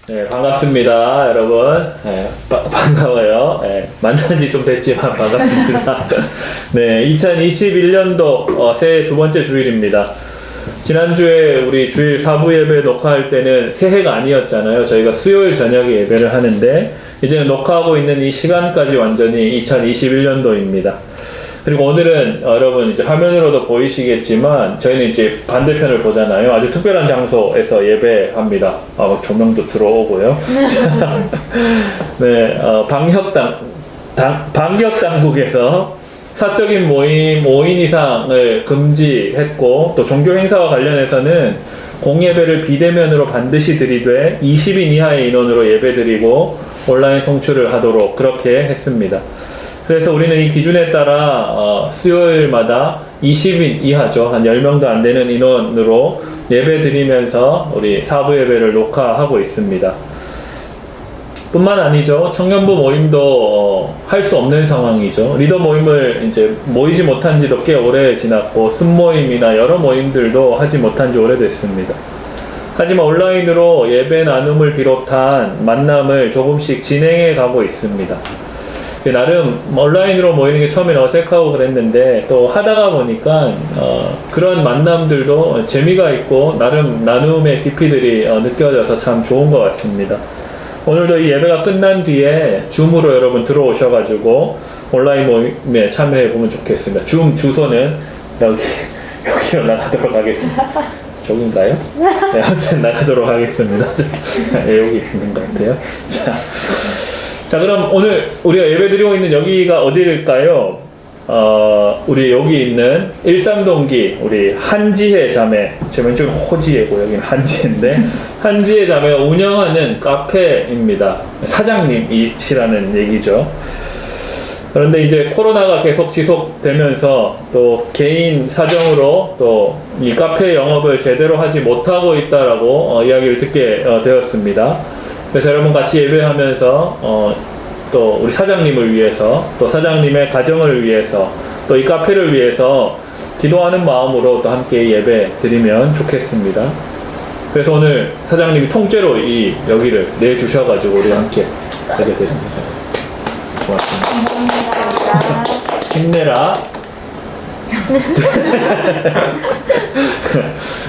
네, 반갑습니다, 여러분. 네, 반가워요. 네, 만난 지 좀 됐지만 반갑습니다. 네, 2021년도 새해 두 번째 주일입니다. 지난주에 우리 주일 사부 예배 녹화할 때는 새해가 아니었잖아요. 저희가 수요일 저녁에 예배를 하는데, 이제는 녹화하고 있는 이 시간까지 완전히 2021년도입니다. 그리고 오늘은 여러분 이제 화면으로도 보이시겠지만 저희는 이제 반대편을 보잖아요. 아주 특별한 장소에서 예배합니다. 조명도 들어오고요. 네, 방역 당국에서 사적인 모임 5인 이상을 금지했고, 또 종교 행사와 관련해서는 공예배를 비대면으로 반드시 드리되 20인 이하의 인원으로 예배드리고 온라인 송출을 하도록 그렇게 했습니다. 그래서 우리는 이 기준에 따라 수요일마다 20인 이하죠. 한 10명도 안 되는 인원으로 예배 드리면서 우리 사부 예배를 녹화하고 있습니다. 뿐만 아니죠. 청년부 모임도 할 수 없는 상황이죠. 리더 모임을 이제 모이지 못한 지도 꽤 오래 지났고, 순모임이나 여러 모임들도 하지 못한 지 오래됐습니다. 하지만 온라인으로 예배 나눔을 비롯한 만남을 조금씩 진행해 가고 있습니다. 나름 온라인으로 모이는 게 처음엔 어색하고 그랬는데, 또 하다가 보니까 그런 만남들도 재미가 있고 나름 나눔의 깊이들이 느껴져서 참 좋은 것 같습니다. 오늘도 이 예배가 끝난 뒤에 줌으로 여러분 들어오셔가지고 온라인 모임에 참여해 보면 좋겠습니다. 줌 주소는 여기로 나가도록 하겠습니다. 저긴가요? 네, 아무튼 나가도록 하겠습니다. 네, 여기 있는 것 같아요. 자, 그럼 오늘 우리가 예배드리고 있는 여기가 어디일까요? 우리 여기 있는 일삼동기 우리 한지혜 자매, 제 왼쪽은 호지혜고 여기는 한지혜인데, 한지혜 자매가 운영하는 카페입니다. 사장님이시라는 얘기죠. 그런데 이제 코로나가 계속 지속되면서 또 개인 사정으로 또 이 카페 영업을 제대로 하지 못하고 있다라고 이야기를 듣게 되었습니다. 그래서 여러분 같이 예배하면서 또 우리 사장님을 위해서, 또 사장님의 가정을 위해서, 또 이 카페를 위해서 기도하는 마음으로 또 함께 예배 드리면 좋겠습니다. 그래서 오늘 사장님이 통째로 이 여기를 내주셔가지고 우리 함께 예배 드립니다. 고맙습니다. 힘내라.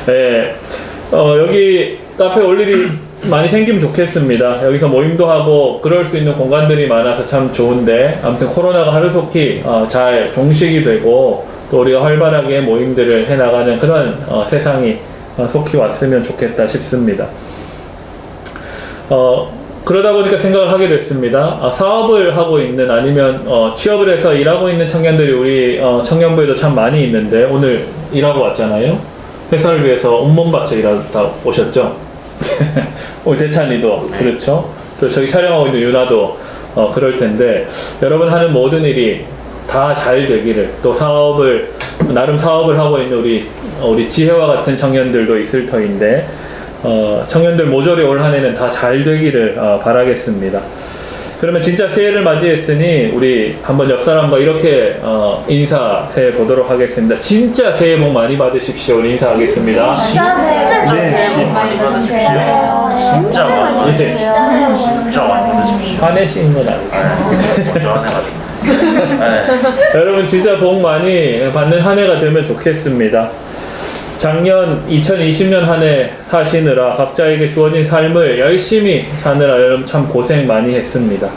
네, 여기 카페 올 일이 많이 생기면 좋겠습니다. 여기서 모임도 하고 그럴 수 있는 공간들이 많아서 참 좋은데, 아무튼 코로나가 하루속히 잘 종식이 되고 또 우리가 활발하게 모임들을 해나가는 그런 세상이 속히 왔으면 좋겠다 싶습니다. 그러다 보니까 생각을 하게 됐습니다. 사업을 하고 있는, 아니면 취업을 해서 일하고 있는 청년들이 우리 청년부에도 참 많이 있는데, 오늘 일하고 왔잖아요. 회사를 위해서 온몸 바쳐 일하다 오셨죠? 오늘 대찬이도 그렇죠. 또 저기 촬영하고 있는 유나도 그럴 텐데, 여러분 하는 모든 일이 다 잘 되기를, 또 나름 사업을 하고 있는 우리 지혜와 같은 청년들도 있을 터인데, 청년들 모조리 올 한 해는 다 잘 되기를 바라겠습니다. 그러면 진짜 새해를 맞이했으니 우리 한번 옆 사람과 이렇게 인사해 보도록 하겠습니다. 진짜 새해 복 많이 받으십시오. 우리 인사하겠습니다. 진짜 새해 복 많이 받으십시오. 진짜 많이 받으십시오. 진짜 많이 받으십시오. 화내시는 건 아니죠. 먼저 화내가지고. 여러분 진짜 복 많이 받는 한 해가 되면 좋겠습니다. 작년 2020년 한 해 사시느라 각자에게 주어진 삶을 열심히 사느라 여러분 참 고생 많이 했습니다.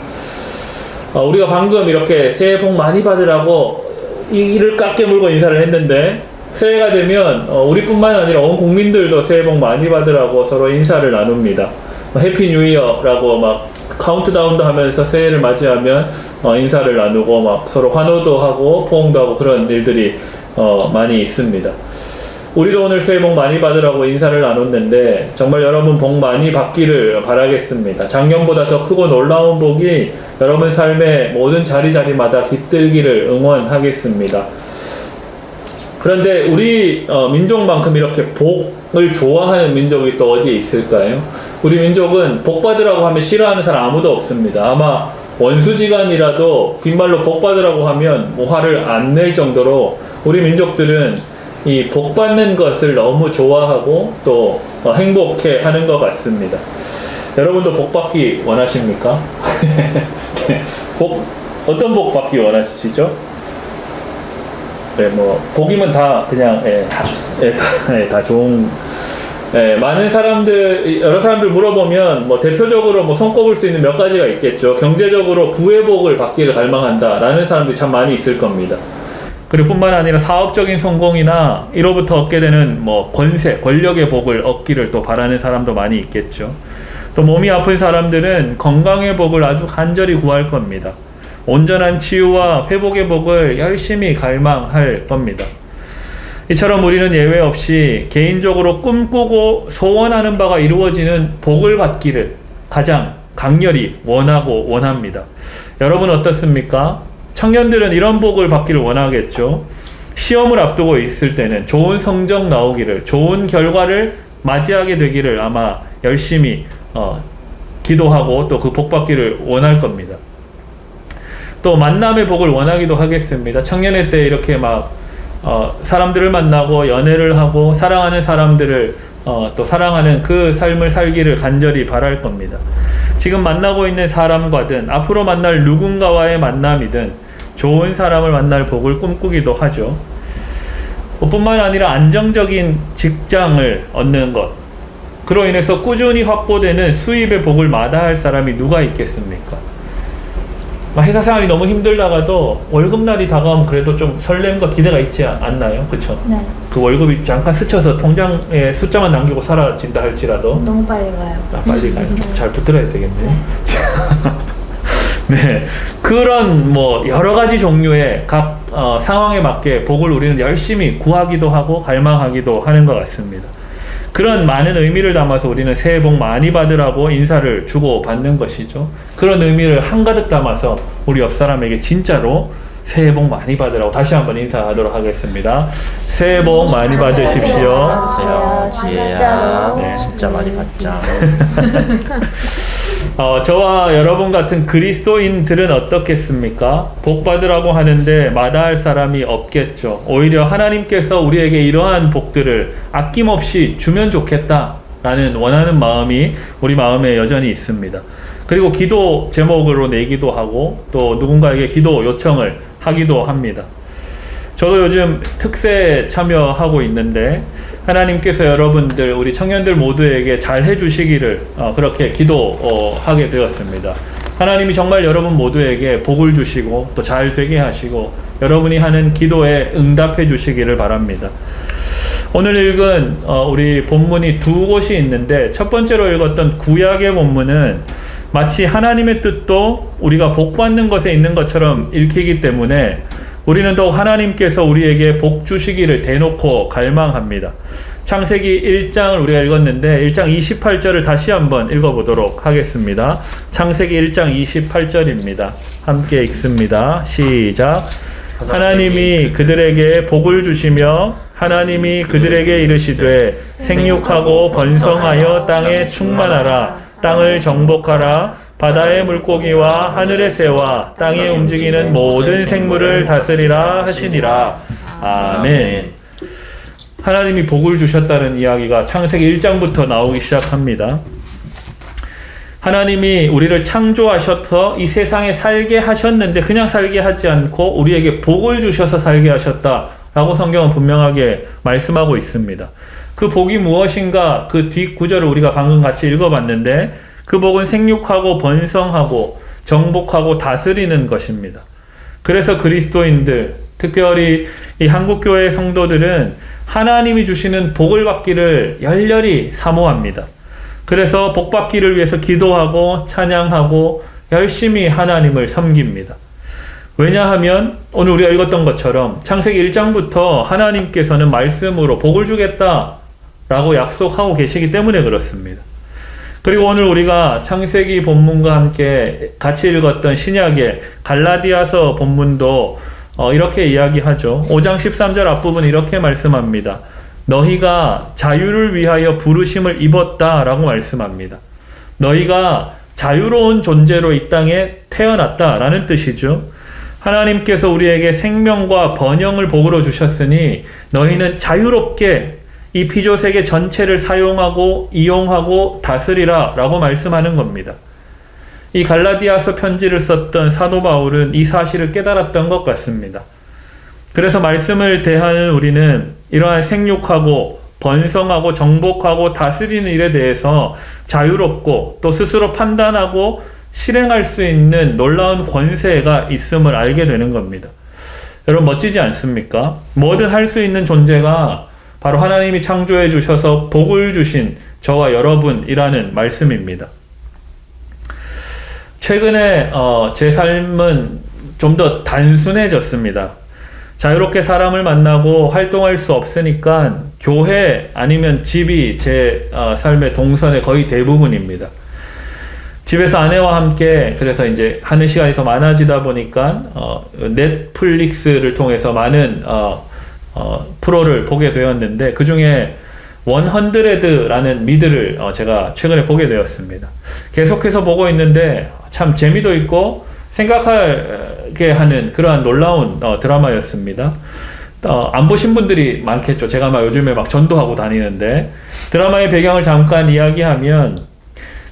우리가 방금 이렇게 새해 복 많이 받으라고 이를 깎게 물고 인사를 했는데, 새해가 되면 우리뿐만 아니라 온 국민들도 새해 복 많이 받으라고 서로 인사를 나눕니다. 해피 뉴 이어라고 막 카운트다운도 하면서 새해를 맞이하면 인사를 나누고 막 서로 환호도 하고 포옹도 하고 그런 일들이 많이 있습니다. 우리도 오늘 새해 복 많이 받으라고 인사를 나눴는데, 정말 여러분 복 많이 받기를 바라겠습니다. 작년보다 더 크고 놀라운 복이 여러분 삶의 모든 자리자리마다 깃들기를 응원하겠습니다. 그런데 우리 민족만큼 이렇게 복을 좋아하는 민족이 또 어디에 있을까요? 우리 민족은 복 받으라고 하면 싫어하는 사람 아무도 없습니다. 아마 원수지간이라도 빈말로 복 받으라고 하면 뭐 화를 안 낼 정도로 우리 민족들은 이 복 받는 것을 너무 좋아하고 또 행복해 하는 것 같습니다. 여러분도 복 받기 원하십니까? 네. 어떤 복 받기 원하시죠? 네, 뭐 복이면 다 그냥 다 좋습니다. 다 좋은. 많은 사람들, 여러 사람들 물어보면 뭐 대표적으로 뭐 손꼽을 수 있는 몇 가지가 있겠죠. 경제적으로 부의 복을 받기를 갈망한다라는 사람들이 참 많이 있을 겁니다. 그리고 뿐만 아니라 사업적인 성공이나 이로부터 얻게 되는 뭐 권세, 권력의 복을 얻기를 또 바라는 사람도 많이 있겠죠. 또 몸이 아픈 사람들은 건강의 복을 아주 간절히 구할 겁니다. 온전한 치유와 회복의 복을 열심히 갈망할 겁니다. 이처럼 우리는 예외 없이 개인적으로 꿈꾸고 소원하는 바가 이루어지는 복을 받기를 가장 강렬히 원하고 원합니다. 여러분 어떻습니까? 청년들은 이런 복을 받기를 원하겠죠. 시험을 앞두고 있을 때는 좋은 성적 나오기를, 좋은 결과를 맞이하게 되기를 아마 열심히 기도하고 또 그 복 받기를 원할 겁니다. 또 만남의 복을 원하기도 하겠습니다. 청년의 때 이렇게 막 사람들을 만나고 연애를 하고 사랑하는 사람들을 또 사랑하는 그 삶을 살기를 간절히 바랄 겁니다. 지금 만나고 있는 사람과든 앞으로 만날 누군가와의 만남이든 좋은 사람을 만날 복을 꿈꾸기도 하죠. 뿐만 아니라 안정적인 직장을 얻는 것, 그로 인해서 꾸준히 확보되는 수입의 복을 마다할 사람이 누가 있겠습니까? 회사 생활이 너무 힘들다가도 월급날이 다가오면 그래도 좀 설렘과 기대가 있지 않나요? 그쵸? 네. 그 월급이 잠깐 스쳐서 통장에 숫자만 남기고 사라진다 할지라도 너무 빨리 가요. 빨리 가요. 잘 붙들어야 되겠네요. 네. 그런 뭐 여러 가지 종류의 각 상황에 맞게 복을 우리는 열심히 구하기도 하고 갈망하기도 하는 것 같습니다. 그런 많은 의미를 담아서 우리는 새해 복 많이 받으라고 인사를 주고 받는 것이죠. 그런 의미를 한가득 담아서 우리 옆 사람에게 진짜로 새해 복 많이 받으라고 다시 한번 인사하도록 하겠습니다. 새해 복 많이 받으십시오. 받으세요. 지혜야. 진짜로. 네. 진짜 많이 받자. 저와 여러분 같은 그리스도인들은 어떻겠습니까? 복 받으라고 하는데 마다할 사람이 없겠죠. 오히려 하나님께서 우리에게 이러한 복들을 아낌없이 주면 좋겠다라는 원하는 마음이 우리 마음에 여전히 있습니다. 그리고 기도 제목으로 내기도 하고 또 누군가에게 기도 요청을 하기도 합니다. 저도 요즘 특세 참여하고 있는데 하나님께서 여러분들 우리 청년들 모두에게 잘 해주시기를 그렇게 기도하게 되었습니다. 하나님이 정말 여러분 모두에게 복을 주시고 또 잘 되게 하시고 여러분이 하는 기도에 응답해 주시기를 바랍니다. 오늘 읽은 우리 본문이 두 곳이 있는데 첫 번째로 읽었던 구약의 본문은 마치 하나님의 뜻도 우리가 복받는 것에 있는 것처럼 읽히기 때문에 우리는 더욱 하나님께서 우리에게 복 주시기를 대놓고 갈망합니다. 창세기 1장을 우리가 읽었는데 1장 28절을 다시 한번 읽어보도록 하겠습니다. 창세기 1장 28절입니다. 함께 읽습니다. 시작. 하나님이 그들에게 복을 주시며 하나님이 그들에게 이르시되 생육하고 번성하여 땅에 충만하라. 땅을 정복하라. 바다의 물고기와 하늘의 새와 땅에 움직이는 모든 생물을 다스리라 하시니라. 아멘. 하나님이 복을 주셨다는 이야기가 창세기 1장부터 나오기 시작합니다. 하나님이 우리를 창조하셔서 이 세상에 살게 하셨는데 그냥 살게 하지 않고 우리에게 복을 주셔서 살게 하셨다라고 성경은 분명하게 말씀하고 있습니다. 그 복이 무엇인가 그 뒷 구절을 우리가 방금 같이 읽어봤는데 그 복은 생육하고 번성하고 정복하고 다스리는 것입니다. 그래서 그리스도인들, 특별히 이 한국교회 성도들은 하나님이 주시는 복을 받기를 열렬히 사모합니다. 그래서 복 받기를 위해서 기도하고 찬양하고 열심히 하나님을 섬깁니다. 왜냐하면 오늘 우리가 읽었던 것처럼 창세기 1장부터 하나님께서는 말씀으로 복을 주겠다라고 약속하고 계시기 때문에 그렇습니다. 그리고 오늘 우리가 창세기 본문과 함께 같이 읽었던 신약의 갈라디아서 본문도 이렇게 이야기하죠. 5장 13절 앞부분 이렇게 말씀합니다. 너희가 자유를 위하여 부르심을 입었다라고 말씀합니다. 너희가 자유로운 존재로 이 땅에 태어났다라는 뜻이죠. 하나님께서 우리에게 생명과 번영을 복으로 주셨으니 너희는 자유롭게 이 피조 세계 전체를 사용하고 이용하고 다스리라 라고 말씀하는 겁니다. 이 갈라디아서 편지를 썼던 사도 바울은 이 사실을 깨달았던 것 같습니다. 그래서 말씀을 대하는 우리는 이러한 생육하고 번성하고 정복하고 다스리는 일에 대해서 자유롭고 또 스스로 판단하고 실행할 수 있는 놀라운 권세가 있음을 알게 되는 겁니다. 여러분 멋지지 않습니까? 뭐든 할 수 있는 존재가 바로 하나님이 창조해 주셔서 복을 주신 저와 여러분이라는 말씀입니다. 최근에 제 삶은 좀 더 단순해졌습니다. 자유롭게 사람을 만나고 활동할 수 없으니까 교회 아니면 집이 제 삶의 동선의 거의 대부분입니다. 집에서 아내와 함께 그래서 이제 하는 시간이 더 많아지다 보니까 넷플릭스를 통해서 많은 프로를 보게 되었는데 그 중에 100라는 미드를 제가 최근에 보게 되었습니다. 계속해서 보고 있는데 참 재미도 있고 생각하게 하는 그러한 놀라운 드라마였습니다. 안 보신 분들이 많겠죠. 제가 막 요즘에 막 전도하고 다니는데 드라마의 배경을 잠깐 이야기하면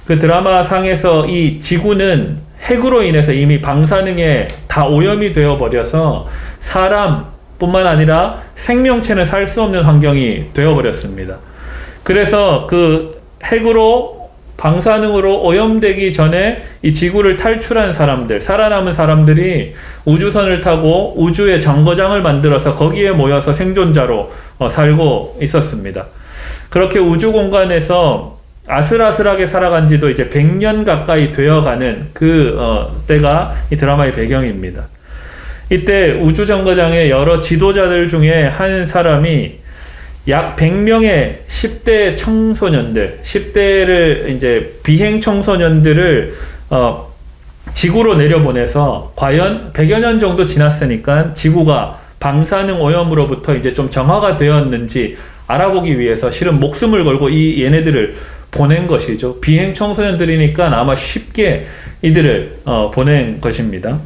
그 드라마 상에서 이 지구는 핵으로 인해서 이미 방사능에 다 오염이 되어 버려서 사람뿐만 아니라 생명체는 살 수 없는 환경이 되어 버렸습니다. 그래서 그 핵으로 방사능으로 오염되기 전에 이 지구를 탈출한 사람들, 살아남은 사람들이 우주선을 타고 우주의 정거장을 만들어서 거기에 모여서 생존자로 살고 있었습니다. 그렇게 우주 공간에서 아슬아슬하게 살아간 지도 이제 100년 가까이 되어가는 때가 이 드라마의 배경입니다. 이때 우주 정거장의 여러 지도자들 중에 한 사람이 약 100명의 10대 청소년들, 10대를 이제 비행 청소년들을 지구로 내려보내서 과연 100여 년 정도 지났으니까 지구가 방사능 오염으로부터 이제 좀 정화가 되었는지 알아보기 위해서 실은 목숨을 걸고 이 얘네들을 보낸 것이죠. 비행 청소년들이니까 아마 쉽게 이들을 보낸 것입니다.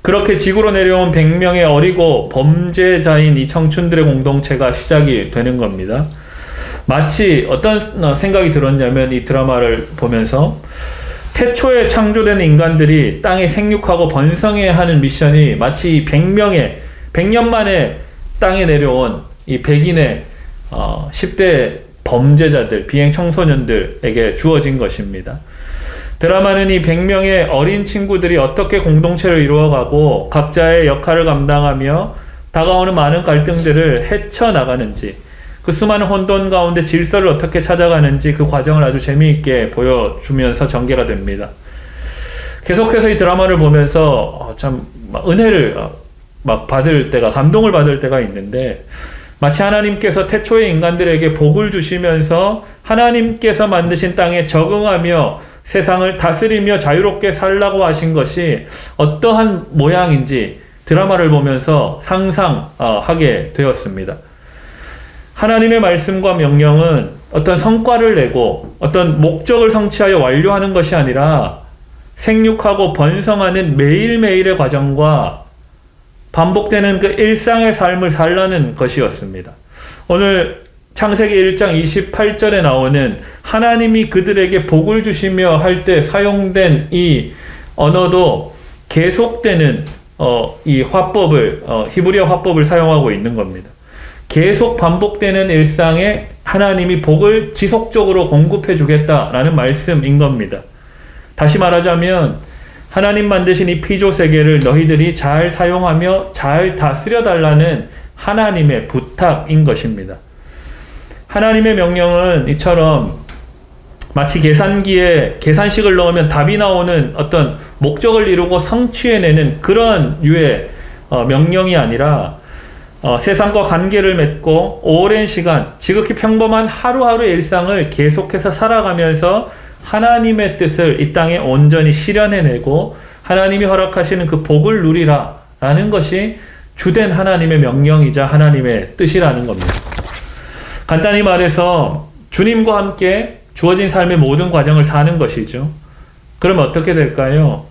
그렇게 지구로 내려온 100명의 어리고 범죄자인 이 청춘들의 공동체가 시작이 되는 겁니다. 마치 어떤 생각이 들었냐면 이 드라마를 보면서 태초에 창조된 인간들이 땅에 생육하고 번성해야 하는 미션이 마치 100년 만에 땅에 내려온 이 백인의 10대 범죄자들, 비행 청소년들에게 주어진 것입니다. 드라마는 이 100명의 어린 친구들이 어떻게 공동체를 이루어가고 각자의 역할을 감당하며 다가오는 많은 갈등들을 헤쳐나가는지, 그 수많은 혼돈 가운데 질서를 어떻게 찾아가는지 그 과정을 아주 재미있게 보여주면서 전개가 됩니다. 계속해서 이 드라마를 보면서 참 은혜를 막 받을 때가, 감동을 받을 때가 있는데, 마치 하나님께서 태초의 인간들에게 복을 주시면서 하나님께서 만드신 땅에 적응하며 세상을 다스리며 자유롭게 살라고 하신 것이 어떠한 모양인지 드라마를 보면서 상상하게 되었습니다. 하나님의 말씀과 명령은 어떤 성과를 내고 어떤 목적을 성취하여 완료하는 것이 아니라 생육하고 번성하는 매일매일의 과정과 반복되는 그 일상의 삶을 살라는 것이었습니다. 오늘 창세기 1장 28절에 나오는 하나님이 그들에게 복을 주시며 할 때 사용된 이 언어도 계속되는 이 화법을 히브리어 화법을 사용하고 있는 겁니다. 계속 반복되는 일상에 하나님이 복을 지속적으로 공급해 주겠다라는 말씀인 겁니다. 다시 말하자면 하나님 만드신 이 피조 세계를 너희들이 잘 사용하며 잘 다스려 달라는 하나님의 부탁인 것입니다. 하나님의 명령은 이처럼 마치 계산기에 계산식을 넣으면 답이 나오는 어떤 목적을 이루고 성취해내는 그런 류의 명령이 아니라 세상과 관계를 맺고 오랜 시간 지극히 평범한 하루하루의 일상을 계속해서 살아가면서 하나님의 뜻을 이 땅에 온전히 실현해내고 하나님이 허락하시는 그 복을 누리라 라는 것이 주된 하나님의 명령이자 하나님의 뜻이라는 겁니다. 간단히 말해서 주님과 함께 주어진 삶의 모든 과정을 사는 것이죠. 그럼 어떻게 될까요?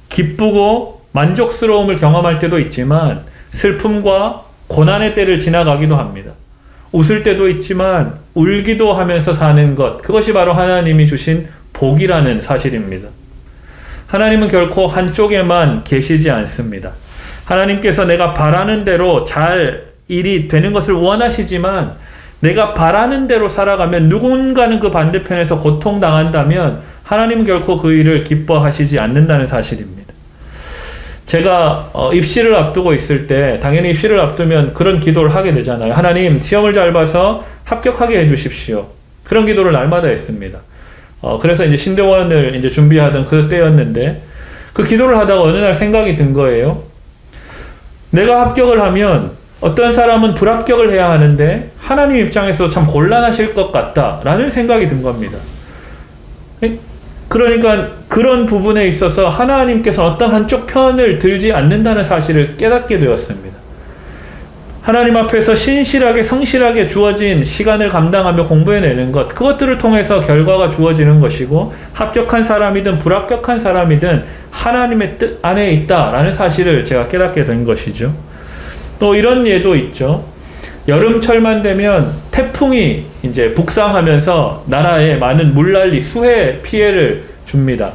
기쁘고 만족스러움을 경험할 때도 있지만 슬픔과 고난의 때를 지나가기도 합니다. 웃을 때도 있지만 울기도 하면서 사는 것, 그것이 바로 하나님이 주신 복이라는 사실입니다. 하나님은 결코 한쪽에만 계시지 않습니다. 하나님께서 내가 바라는 대로 잘 일이 되는 것을 원하시지만 내가 바라는 대로 살아가면 누군가는 그 반대편에서 고통당한다면 하나님은 결코 그 일을 기뻐하시지 않는다는 사실입니다. 제가 입시를 앞두고 있을 때 당연히 입시를 앞두면 그런 기도를 하게 되잖아요. 하나님, 시험을 잘 봐서 합격하게 해주십시오. 그런 기도를 날마다 했습니다. 그래서 이제 신대원을 이제 준비하던 그 때였는데 그 기도를 하다가 어느 날 생각이 든 거예요. 내가 합격을 하면 어떤 사람은 불합격을 해야 하는데 하나님 입장에서 참 곤란하실 것 같다라는 생각이 든 겁니다. 그러니까 그런 부분에 있어서 하나님께서 어떤 한쪽 편을 들지 않는다는 사실을 깨닫게 되었습니다. 하나님 앞에서 신실하게 성실하게 주어진 시간을 감당하며 공부해내는 것, 그것들을 통해서 결과가 주어지는 것이고 합격한 사람이든 불합격한 사람이든 하나님의 뜻 안에 있다라는 사실을 제가 깨닫게 된 것이죠. 또 이런 예도 있죠. 여름철만 되면 태풍이 이제 북상하면서 나라에 많은 물난리, 수해 피해를 줍니다.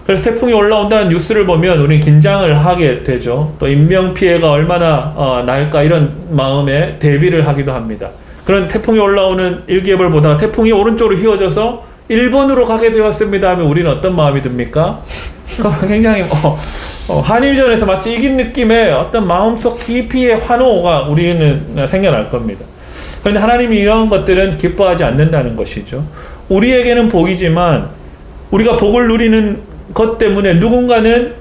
그래서 태풍이 올라온다는 뉴스를 보면 우리는 긴장을 하게 되죠. 또 인명피해가 얼마나 날까 이런 마음에 대비를 하기도 합니다. 그런 태풍이 올라오는 일기예보를 보다가 태풍이 오른쪽으로 휘어져서 일본으로 가게 되었습니다 하면 우리는 어떤 마음이 듭니까? 굉장히 한일전에서 마치 이긴 느낌의 어떤 마음속 깊이의 환호가 우리는 생겨날 겁니다. 그런데 하나님이 이런 것들은 기뻐하지 않는다는 것이죠. 우리에게는 복이지만 우리가 복을 누리는 것 때문에 누군가는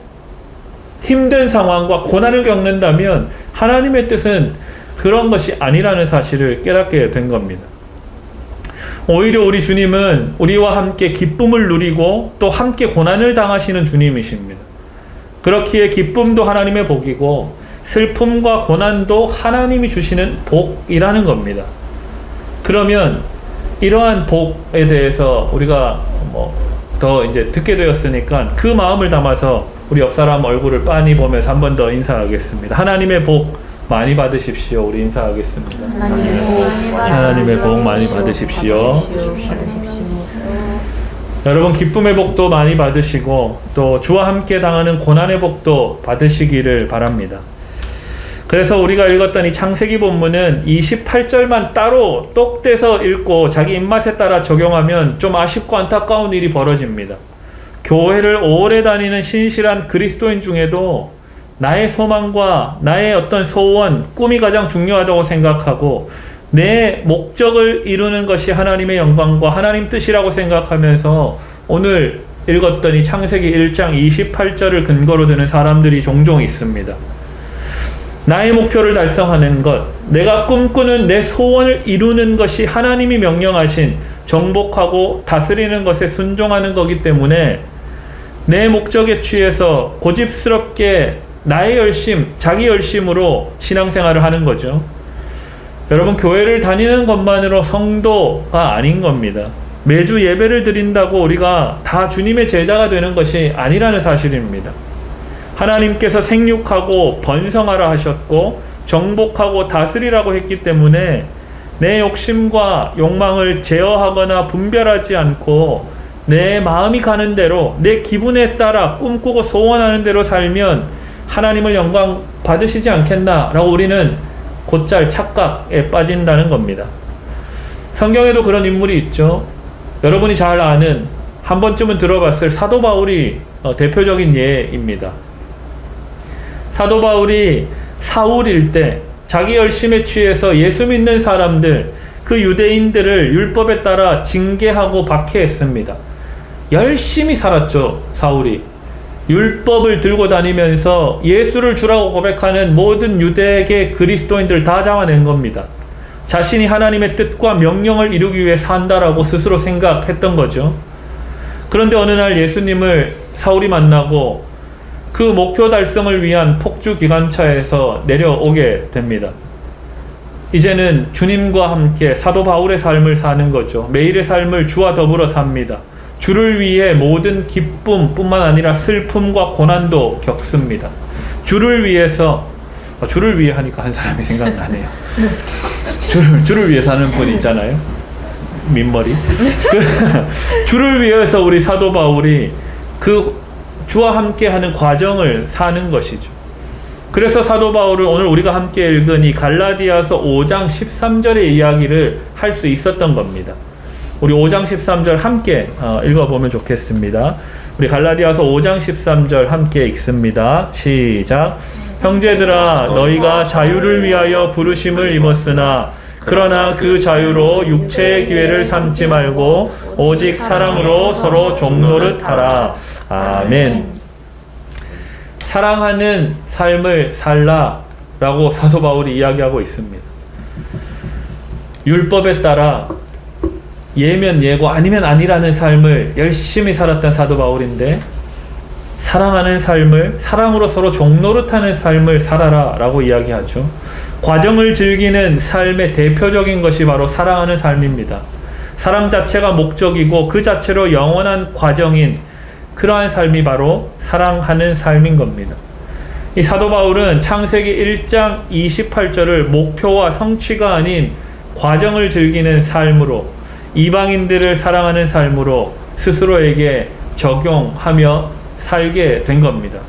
힘든 상황과 고난을 겪는다면 하나님의 뜻은 그런 것이 아니라는 사실을 깨닫게 된 겁니다. 오히려 우리 주님은 우리와 함께 기쁨을 누리고 또 함께 고난을 당하시는 주님이십니다. 그렇기에 기쁨도 하나님의 복이고 슬픔과 고난도 하나님이 주시는 복이라는 겁니다. 그러면 이러한 복에 대해서 우리가 더 이제 듣게 되었으니까 그 마음을 담아서 우리 옆 사람 얼굴을 빤히 보면서 한 번 더 인사하겠습니다. 하나님의 복 많이 받으십시오. 우리 인사하겠습니다. 하나님의 복 많이 받으십시오. 여러분, 기쁨의 복도 많이 받으시고 또 주와 함께 당하는 고난의 복도 받으시기를 바랍니다. 그래서 우리가 읽었던 이 창세기 본문은 28절만 따로 똑 떼서 읽고 자기 입맛에 따라 적용하면 좀 아쉽고 안타까운 일이 벌어집니다. 교회를 오래 다니는 신실한 그리스도인 중에도 나의 소망과 나의 어떤 소원, 꿈이 가장 중요하다고 생각하고 내 목적을 이루는 것이 하나님의 영광과 하나님 뜻이라고 생각하면서 오늘 읽었던 이 창세기 1장 28절을 근거로 드는 사람들이 종종 있습니다. 나의 목표를 달성하는 것, 내가 꿈꾸는 내 소원을 이루는 것이 하나님이 명령하신 정복하고 다스리는 것에 순종하는 거기 때문에 내 목적에 취해서 고집스럽게 나의 열심, 자기 열심으로 신앙생활을 하는 거죠. 여러분, 교회를 다니는 것만으로 성도가 아닌 겁니다. 매주 예배를 드린다고 우리가 다 주님의 제자가 되는 것이 아니라는 사실입니다. 하나님께서 생육하고 번성하라 하셨고 정복하고 다스리라고 했기 때문에 내 욕심과 욕망을 제어하거나 분별하지 않고 내 마음이 가는 대로 내 기분에 따라 꿈꾸고 소원하는 대로 살면 하나님을 영광 받으시지 않겠나 라고 우리는 곧잘 착각에 빠진다는 겁니다. 성경에도 그런 인물이 있죠. 여러분이 잘 아는, 한 번쯤은 들어봤을 사도 바울이 대표적인 예입니다. 사도 바울이 사울일 때 자기 열심에 취해서 예수 믿는 사람들, 그 유대인들을 율법에 따라 징계하고 박해했습니다. 열심히 살았죠, 사울이. 율법을 들고 다니면서 예수를 주라고 고백하는 모든 유대계 그리스도인들 다 잡아낸 겁니다. 자신이 하나님의 뜻과 명령을 이루기 위해 산다라고 스스로 생각했던 거죠. 그런데 어느 날 예수님을 사울이 만나고 그 목표 달성을 위한 폭주 기관차에서 내려오게 됩니다. 이제는 주님과 함께 사도 바울의 삶을 사는 거죠. 매일의 삶을 주와 더불어 삽니다. 주를 위해 모든 기쁨뿐만 아니라 슬픔과 고난도 겪습니다. 주를 위해서 주를 위해 하니까 한 사람이 생각나네요. 주를 위해 사는 분 있잖아요. 민머리. 주를 위해서 우리 사도 바울이 그 주와 함께 하는 과정을 사는 것이죠. 그래서 사도 바울은 오늘 우리가 함께 읽은 이 갈라디아서 5장 13절의 이야기를 할 수 있었던 겁니다. 우리 5장 13절 함께 읽어보면 좋겠습니다. 우리 갈라디아서 5장 13절 함께 읽습니다. 시작. 형제들아 너희가 자유를 위하여 부르심을 입었으나 그러나 그 자유로 육체의 기회를 삼지 말고 오직 사랑으로 서로 종노릇 하라. 아멘. 사랑하는 삶을 살라라고 사도 바울이 이야기하고 있습니다. 율법에 따라 예면 예고 아니면 아니라는 삶을 열심히 살았던 사도 바울인데 사랑하는 삶을 사랑으로 서로 종노릇하는 삶을 살아라 라고 이야기하죠. 과정을 즐기는 삶의 대표적인 것이 바로 사랑하는 삶입니다. 사랑 자체가 목적이고 그 자체로 영원한 과정인 그러한 삶이 바로 사랑하는 삶인 겁니다. 이 사도 바울은 창세기 1장 28절을 목표와 성취가 아닌 과정을 즐기는 삶으로 이방인들을 사랑하는 삶으로 스스로에게 적용하며 살게 된 겁니다.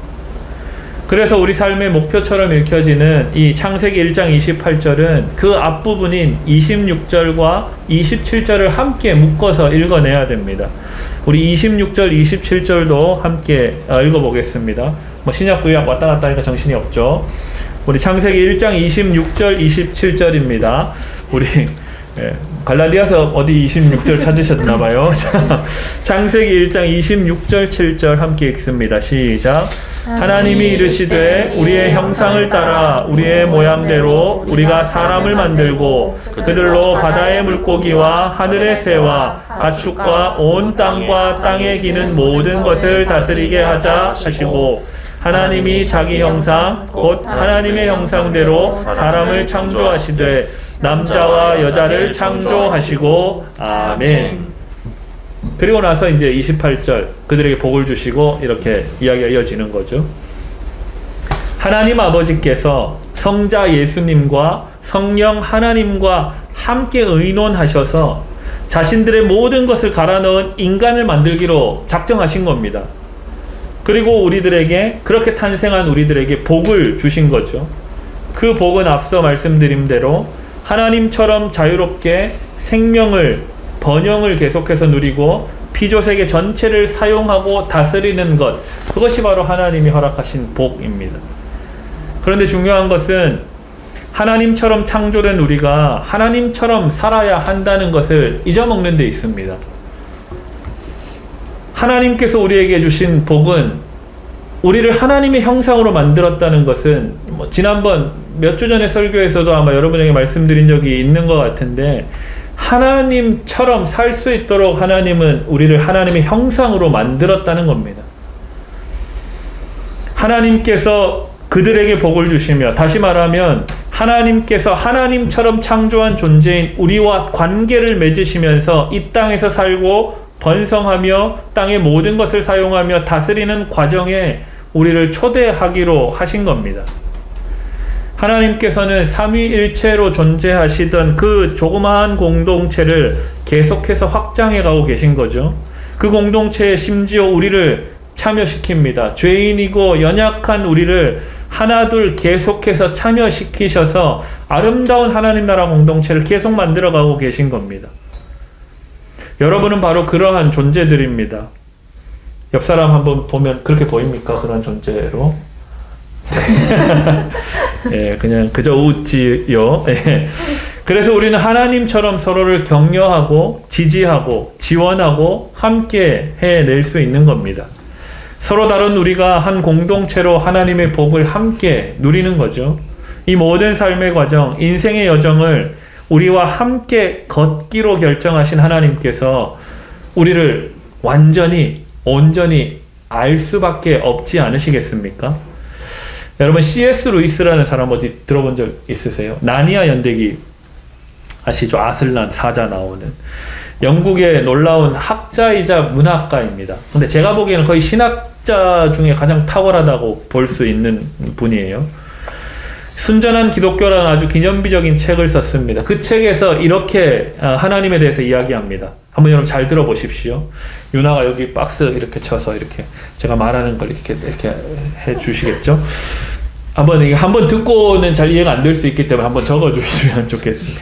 그래서 우리 삶의 목표처럼 읽혀지는 이 창세기 1장 28절은 그 앞부분인 26절과 27절을 함께 묶어서 읽어내야 됩니다. 우리 26절, 27절도 함께 읽어보겠습니다. 신약 구약 왔다 갔다 하니까 정신이 없죠. 우리 창세기 1장 26절, 27절입니다. 우리 갈라디아서 어디 26절 찾으셨나봐요. 창세기 1장 26절 7절 함께 읽습니다. 시작. 하나님이 이르시되 우리의 형상을 따라 우리의 모양대로 우리가 사람을 만들고 그들로 바다의 물고기와 하늘의 새와 가축과 온 땅과 땅에 기는 모든 것을 다스리게 하자 하시고 하나님이 자기 형상 곧 하나님의 형상대로 사람을 창조하시되 남자와 여자를 창조하시고 아멘. 그리고 나서 이제 28절 그들에게 복을 주시고 이렇게 이야기가 이어지는 거죠. 하나님 아버지께서 성자 예수님과 성령 하나님과 함께 의논하셔서 자신들의 모든 것을 갈아 넣은 인간을 만들기로 작정하신 겁니다. 그리고 우리들에게 그렇게 탄생한 우리들에게 복을 주신 거죠. 그 복은 앞서 말씀드린 대로 하나님처럼 자유롭게 생명을 번영을 계속해서 누리고 피조세계 전체를 사용하고 다스리는 것, 그것이 바로 하나님이 허락하신 복입니다. 그런데 중요한 것은 하나님처럼 창조된 우리가 하나님처럼 살아야 한다는 것을 잊어먹는 데 있습니다. 하나님께서 우리에게 주신 복은 우리를 하나님의 형상으로 만들었다는 것은 지난번 몇 주 전에 설교에서도 아마 여러분에게 말씀드린 적이 있는 것 같은데 하나님처럼 살 수 있도록 하나님은 우리를 하나님의 형상으로 만들었다는 겁니다. 하나님께서 그들에게 복을 주시며 다시 말하면 하나님께서 하나님처럼 창조한 존재인 우리와 관계를 맺으시면서 이 땅에서 살고 번성하며 땅의 모든 것을 사용하며 다스리는 과정에 우리를 초대하기로 하신 겁니다. 하나님께서는 삼위일체로 존재하시던 그 조그마한 공동체를 계속해서 확장해 가고 계신 거죠. 그 공동체에 심지어 우리를 참여시킵니다. 죄인이고 연약한 우리를 하나둘 계속해서 참여시키셔서 아름다운 하나님 나라 공동체를 계속 만들어 가고 계신 겁니다. 여러분은 바로 그러한 존재들입니다. 옆 사람 한번 보면 그렇게 보입니까? 그런 존재로? 예, 그냥 그저 웃지요. 예. 그래서 우리는 하나님처럼 서로를 격려하고 지지하고 지원하고 함께 해낼 수 있는 겁니다. 서로 다른 우리가 한 공동체로 하나님의 복을 함께 누리는 거죠. 이 모든 삶의 과정, 인생의 여정을 우리와 함께 걷기로 결정하신 하나님께서 우리를 완전히 온전히 알 수밖에 없지 않으시겠습니까? 여러분 C.S. 루이스라는 사람 어디 들어본 적 있으세요? 나니아 연대기 아시죠? 아슬란 사자 나오는 영국의 놀라운 학자이자 문학가입니다. 근데 제가 보기에는 거의 신학자 중에 가장 탁월하다고 볼 수 있는 분이에요. 순전한 기독교라는 아주 기념비적인 책을 썼습니다. 그 책에서 이렇게 하나님에 대해서 이야기합니다. 한번 여러분 잘 들어보십시오. 유나가 여기 박스 이렇게 쳐서 이렇게 제가 말하는 걸 이렇게 해 주시겠죠? 한번 듣고는 잘 이해가 안 될 수 있기 때문에 한번 적어 주시면 좋겠습니다.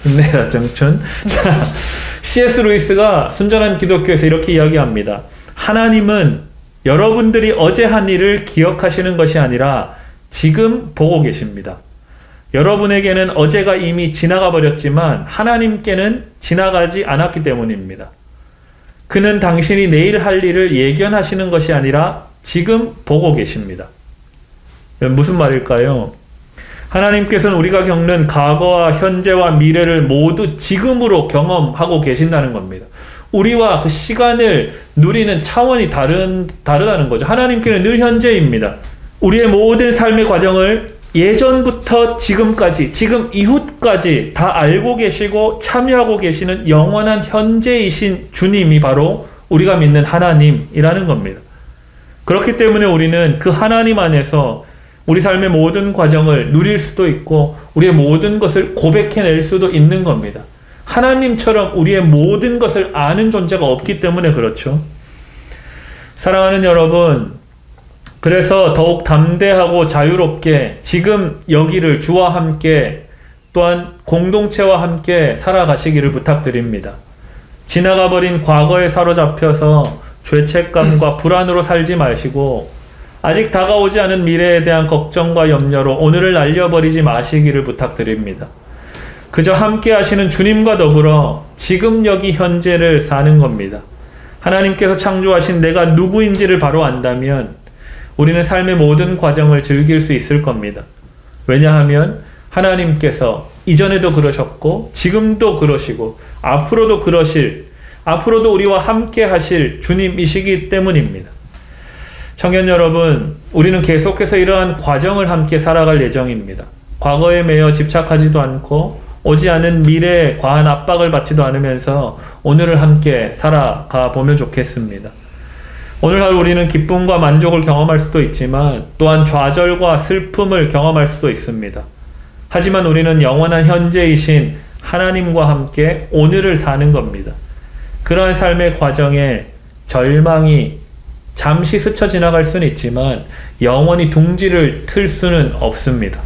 힘내라 정춘. 자, C.S. 루이스가 순전한 기독교에서 이렇게 이야기합니다. 하나님은 여러분들이 어제 한 일을 기억하시는 것이 아니라 지금 보고 계십니다. 여러분에게는 어제가 이미 지나가 버렸지만 하나님께는 지나가지 않았기 때문입니다. 그는 당신이 내일 할 일을 예견하시는 것이 아니라 지금 보고 계십니다. 무슨 말일까요? 하나님께서는 우리가 겪는 과거와 현재와 미래를 모두 지금으로 경험하고 계신다는 겁니다. 우리와 그 시간을 누리는 차원이 다르다는 거죠. 하나님께는 늘 현재입니다. 우리의 모든 삶의 과정을 예전부터 지금까지, 지금 이후까지 다 알고 계시고 참여하고 계시는 영원한 현재이신 주님이 바로 우리가 믿는 하나님이라는 겁니다. 그렇기 때문에 우리는 그 하나님 안에서 우리 삶의 모든 과정을 누릴 수도 있고 우리의 모든 것을 고백해낼 수도 있는 겁니다. 하나님처럼 우리의 모든 것을 아는 존재가 없기 때문에 그렇죠. 사랑하는 여러분, 그래서 더욱 담대하고 자유롭게 지금 여기를 주와 함께 또한 공동체와 함께 살아가시기를 부탁드립니다. 지나가버린 과거에 사로잡혀서 죄책감과 불안으로 살지 마시고 아직 다가오지 않은 미래에 대한 걱정과 염려로 오늘을 날려버리지 마시기를 부탁드립니다. 그저 함께 하시는 주님과 더불어 지금 여기 현재를 사는 겁니다. 하나님께서 창조하신 내가 누구인지를 바로 안다면 우리는 삶의 모든 과정을 즐길 수 있을 겁니다. 왜냐하면 하나님께서 이전에도 그러셨고 지금도 그러시고 앞으로도 우리와 함께 하실 주님이시기 때문입니다. 청년 여러분, 우리는 계속해서 이러한 과정을 함께 살아갈 예정입니다. 과거에 매여 집착하지도 않고 오지 않은 미래에 과한 압박을 받지도 않으면서 오늘을 함께 살아가 보면 좋겠습니다. 오늘 하루 우리는 기쁨과 만족을 경험할 수도 있지만 또한 좌절과 슬픔을 경험할 수도 있습니다. 하지만 우리는 영원한 현재이신 하나님과 함께 오늘을 사는 겁니다. 그러한 삶의 과정에 절망이 잠시 스쳐 지나갈 수는 있지만 영원히 둥지를 틀 수는 없습니다.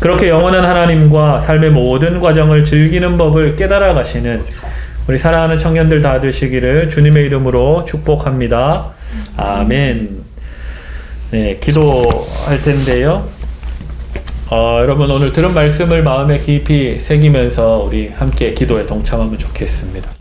그렇게 영원한 하나님과 삶의 모든 과정을 즐기는 법을 깨달아 가시는 우리 사랑하는 청년들 다 되시기를 주님의 이름으로 축복합니다. 아멘. 네, 기도할 텐데요. 여러분 오늘 들은 말씀을 마음에 깊이 새기면서 우리 함께 기도에 동참하면 좋겠습니다.